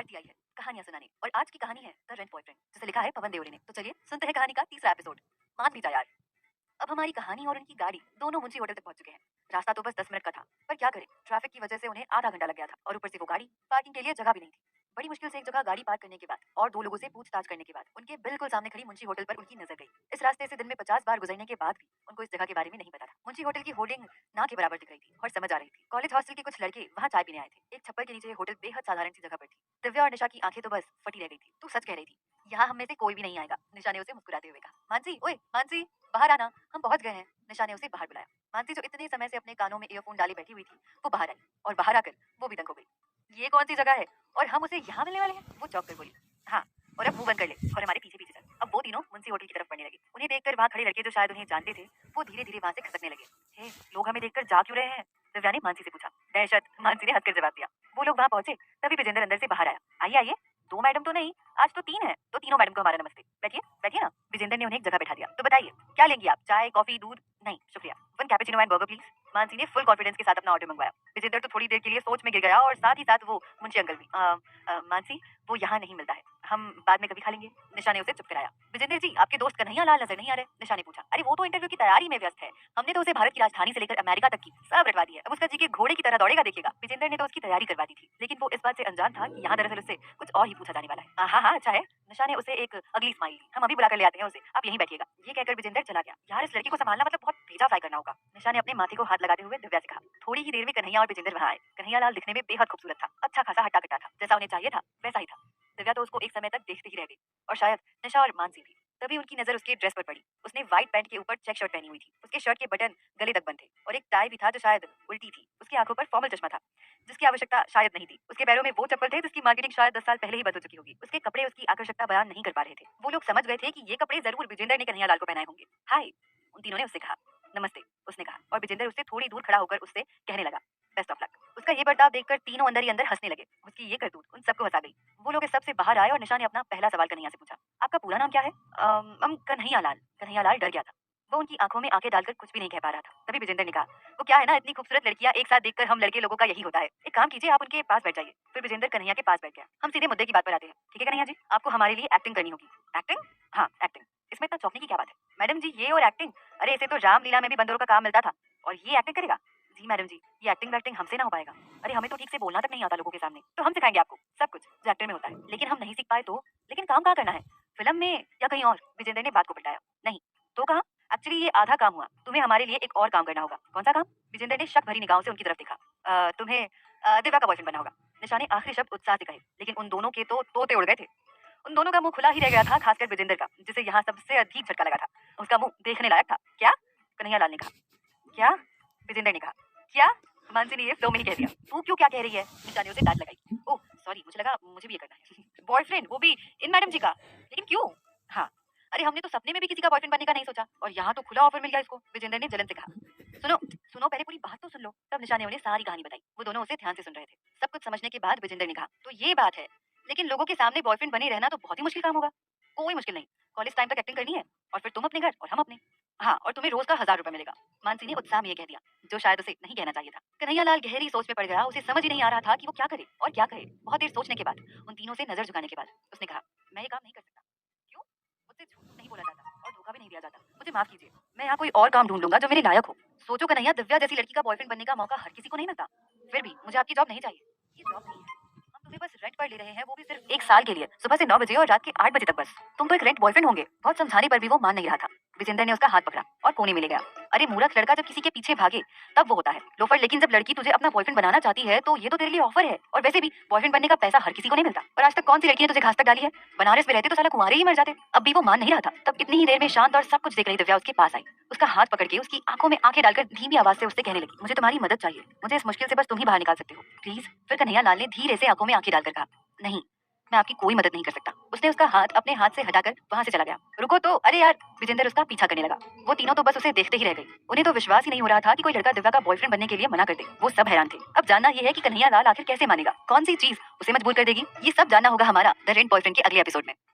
आरती आई है कहानियां सुनाने और आज की कहानी है द रेंट बॉयफ्रेंड जिसे लिखा है पवन देओरे ने। तो चलिए सुनते हैं कहानी का तीसरा एपिसोड। मान लीजिए यार, अब हमारी कहानी और उनकी गाड़ी दोनों मुंशी होटल तक पहुंच चुके हैं। रास्ता तो बस 10 मिनट का था, पर क्या करें, ट्रैफिक की वजह से उन्हें आधा घंटा लग गया था और ऊपर से वो गाड़ी पार्किंग के लिए जगह भी नहीं थी। बड़ी मुश्किल से एक जगह गाड़ी पार्क करने के बाद और दो लोगों से पूछताछ करने के बाद उनके बिल्कुल सामने खड़ी मुंशी होटल पर उनकी नजर गई। इस रास्ते से दिन में 50 बार गुजरने के बाद भी उनको इस जगह के बारे में नहीं पता था। मुंशी होटल की होर्डिंग ना के बराबर दिख रही थी और समझ आ रही थी कॉलेज हॉस्टल के कुछ लड़के वहाँ चाय पीने आए थे। एक छप्पर के नीचे होटल बेहद साधारण सी जगह पर थी। दिव्या और निशा की आंखें तो बस फटी रह गई थी। तू सच कह रही थी, यहाँ हम में से कोई भी नहीं आएगा, निशा ने उसे मुस्कुराते हुए कहा। मानसी, ओए मानसी, बाहर आना, हम पहुंच गए हैं, निशा ने उसे बाहर बुलाया। मानसी जो इतने समय से अपने कानों में ईयरफोन डाले बैठी हुई थी, वो बाहर आई और बाहर आकर वो भी दंग हो गई। ये कौन सी जगह है और हम उसे यहाँ मिलने वाले हैं? वो चौंक कर बोली। हाँ, और अब मुंह बंद कर ले और हमारे पीछे पीछे चल। अब वो तीनों मुंशी होटल की तरफ बढ़ने लगे। उन्हें देखकर वहाँ खड़े लड़के जो शायद उन्हें जानते थे, वो धीरे धीरे वहाँ से खसकने लगे। हे, लोग हमें देखकर जा क्यों रहे हैं? दिव्या ने मानसी से पूछा। दहशत, मानसी ने हंसकर जवाब दिया। वो लोग वहाँ पहुंचे तभी विजेंद्र अंदर से बाहर आया। आइए आइए, दो मैडम तो नहीं, आज तो तीन है, तो तीनों मैडम को हमारा नमस्ते। बैठिए बैठिए ना। विजेंद्र ने उन्हें एक जगह बैठा दिया। तो बताइए क्या लेंगी आप? चाय, कॉफी, दूध? नहीं शुक्रिया, one cappuccino and burger please. Mansi ने फुल कॉन्फिडेंस के साथ अपना ऑर्डर मंगवाया। विजेंद्र तो थोड़ी देर के लिए सोच में गिर गया और साथ ही साथ वो मुंशी अंकल भी। मानसी, वो यहाँ नहीं मिलता है, हम बाद में कभी खा लेंगे। निशा ने उसे चुप कराया। विजेंद्र जी, आपके दोस्त कन्हैया लाल नजर नहीं आ रहे? निशा ने पूछा। अरे वो तो इंटरव्यू की तैयारी में व्यस्त है, हमने तो उसे भारत की राजधानी से लेकर अमेरिका तक की सब रटवा दी है, अब उसका जी के घोड़े की तरह दौड़ेगा देखिएगा। विजेंद्र ने तो उसकी तैयारी करवा दी थी, लेकिन वो इस बात से अनजान था कि यहाँ दरअसल उससे कुछ और ही पूछा जाने वाला है। हाँ हाँ अच्छा है। निशा ने उसे एक अगली स्माइल दी। हम अभी बुला कर ले आते हैं उसे, आप यहीं बैठिएगा। ये कहकर विजेंद्र चला गया। यार, इस लड़की को संभालना मतलब बहुत भेजा फ्राई करना होगा। निशा ने अपने माथे को हाथ लगाते हुए दिव्या से कहा। थोड़ी ही देर में कन्हैया और विजेंद्र वहाँ आए। कन्हैया लाल दिखने में बेहद खूबसूरत था, अच्छा खासा हट्टा कट्टा था, जैसा उन्हें चाहिए था वैसा ही था। दिव्या तो उसको एक समय तक देखती ही रह गई और शायद निशा और मानसी भी। तभी उनकी नजर उसके ड्रेस पर पड़ी। उसने व्हाइट पैंट के ऊपर चेक शर्ट पहनी हुई थी। उसके शर्ट के बटन गले तक बंद थे और एक टाई भी था जो शायद उल्टी थी। उसकी आंखों पर फॉर्मल चश्मा था जिसकी आवश्यकता शायद नहीं थी। उसके पैरों में वो चप्पल थे जिसकी मार्केटिंग शायद 10 साल पहले ही बदल चुकी होगी। उसके कपड़े उसकी आकर्षकता बयान नहीं कर पा रहे थे। वो लोग समझ गए थे कि ये कपड़े जरूर विजेंद्र ने कन्हैया लाल को पहनाए होंगे। हाय, उन तीनों ने उससे कहा। नमस्ते, उसने कहा और विजेंद्र उससे थोड़ी दूर खड़ा होकर उससे कहने लगा, बेस्ट ऑफ लक। उसका ये बर्ताव देखकर तीनों अंदर ही अंदर हंसने लगे। उसकी ये करतूत उन सबको हंसा गई। वो लोग इस सब से बाहर आए और निशा ने अपना पहला सवाल कन्हैया से पूछा। आपका पूरा नाम क्या है? कन्हैया लाल। कन्हैया लाल डर गया था। वो उनकी आंखों में आंखें डालकर कुछ भी नहीं कह पा रहा था। तभी विजेंद्र ने कहा, वो क्या है ना, इतनी खूबसूरत लड़कियां एक साथ देखकर हम लड़के लोगों का यही होता है। एक काम कीजिए, आप उनके पास बैठ जाइए। फिर विजेंद्र कन्हैया के पास बैठ गया। हम सीधे मुद्दे की बात पर आते हैं, ठीक है कन्हैया जी? आपको हमारे लिए एक्टिंग करनी होगी। एक्टिंग? हाँ एक्टिंग। इसमें इतना चौंकने की क्या बात है? मैडम जी, ये और एक्टिंग, अरे इसे तो रामलीला में भी बंदरों का काम मिलता था और ये एक्टिंग करेगा? जी मैडम जी, ये एक्टिंग वैक्टिंग हमसे ना हो पाएगा। अरे हमें तो ठीक से बोलना तक नहीं आता लोगों के सामने, तो हम सिखाएंगे आपको सब कुछ जो एक्टर में होता है। लेकिन हम नहीं सीख पाए तो? लेकिन काम कहाँ करना है, फिल्म में या कहीं और? विजेंद्र ने बात को पलटाया। नहीं तो कहा, एक्चुअली ये आधा काम हुआ, तुम्हें हमारे लिए एक और काम करना होगा। कौन सा काम? विजेंद्र ने शक भरी निगाहों से उनकी तरफ देखा। तुम्हें दिव्या का बॉयफ्रेंड बनना होगा। निशा ने आखिरी शब्द उत्साह से कहे, लेकिन उन दोनों के तो तोते उड़ गए थे। उन दोनों का मुंह खुला ही रह गया था, खासकर विजेंद्र का, जिसे यहाँ सबसे अधिक झटका लगा था। उसका मुंह देखने लायक था। क्या? कन्हैया लाल ने कहा। क्या? विजेंद्र ने कहा। क्या? मानसी ने ये फ्लो में ही कह दिया। तू क्यों क्या कह रही है? निशा ने उसे डांट लगाई। ओह सॉरी, मुझे लगा मुझे भी ये करना है। बॉयफ्रेंड, वो भी इन मैडम जी का? लेकिन क्यों? हाँ, अरे हमने तो सपने में भी किसी का बॉयफ्रेंड बनने का नहीं सोचा और यहाँ तो खुला ऑफर मिल गया इसको। विजेंद्र ने जलन से कहा। सुनो सुनो, पहले पूरी बात तो सुन लो। तब निशा ने उन्हें सारी कहानी बताई। वो दोनों उसे ध्यान से सुन रहे थे। सब कुछ समझने के बाद विजेंद्र ने कहा, तो ये बात है, लेकिन लोगों के सामने बॉयफ्रेंड बने रहना तो बहुत ही मुश्किल काम होगा। कोई मुश्किल नहीं, कॉलेज टाइम तक एक्टिंग करनी है और फिर तुम अपने घर और हम अपने। हाँ, और तुम्हें रोज का 1000 रुपए मिलेगा। मानसी ने उत्साह में ये कह दिया, जो शायद उसे नहीं कहना चाहिए था। कन्हैया लाल गहरी सोच में पड़ गया। उसे समझ ही नहीं आ रहा था कि वो क्या करे और क्या कहे। बहुत देर सोचने के बाद, उन तीनों से नजर झुकाने के बाद उसने कहा, मैं ये काम नहीं कर सकता। क्यों? मुझसे झूठ नहीं बोला जाता और धोखा भी नहीं दिया जाता। मुझे माफ कीजिए, मैं यहाँ कोई और काम ढूंढ लूंगा जो मेरे लायक हो। सोचो कन्हैया, दिव्या जैसी लड़की का बॉयफ्रेंड बनने का मौका हर किसी को नहीं मिलता। फिर भी मुझे आपकी जॉब नहीं चाहिए। ये जॉब नहीं है, हम तुम्हें बस रेंट पर ले रहे हैं, वो भी सिर्फ 1 साल के लिए, सुबह से 9 बजे और रात के 8 बजे तक बस। तुम तो एक रेंट बॉयफ्रेंड होंगे। बहुत समझाने पर भी वो मान नहीं रहा था। विजेंद्र ने उसका हाथ पकड़ा और कोने में ले गया। अरे मूर्ख लड़का, जब किसी के पीछे भागे तब वो होता है लोफर, लेकिन जब लड़की तुझे अपना बॉयफ्रेंड बनाना चाहती है तो ये तो तेरे लिए ऑफर है। और वैसे भी बॉयफ्रेंड बनने का पैसा हर किसी को नहीं मिलता। और आज तक कौन सी लड़की ने तुझे घास तक डाली है? बनारस में रहते तो साला कुंवारे ही मर जाते। अब भी वो मान नहीं रहा था। तब इतनी ही देर में शांत और सब कुछ देख रही दिव्या उसके पास आई। उसका हाथ पकड़ के उसकी आंखों में आंखें डालकर धीमी आवाज से उससे कहने लगी, मुझे तुम्हारी मदद चाहिए, मुझे इस मुश्किल से बस तुम ही बाहर निकाल सकते हो, प्लीज। फिर कन्हैया लाल ने धीरे से आंखों में आंखें डालकर कहा, नहीं, मैं आपकी कोई मदद नहीं कर सकता। उसने उसका हाथ अपने हाथ से हटाकर वहां से चला गया। रुको तो, अरे यार, विजेंद्र उसका पीछा करने लगा। वो तीनों तो बस उसे देखते ही रह गए। उन्हें तो विश्वास ही नहीं हो रहा था कि कोई लड़का दिव्या का बॉयफ्रेंड बनने के लिए मना कर दे। वो सब हैरान थे। अब जानना ये है कि कन्हैया लाल आखिर कैसे मानेगा, कौन सी चीज उसे मजबूर कर देगी। ये सब जानना होगा हमारा द रेंट बॉयफ्रेंड के अगले एपिसोड में।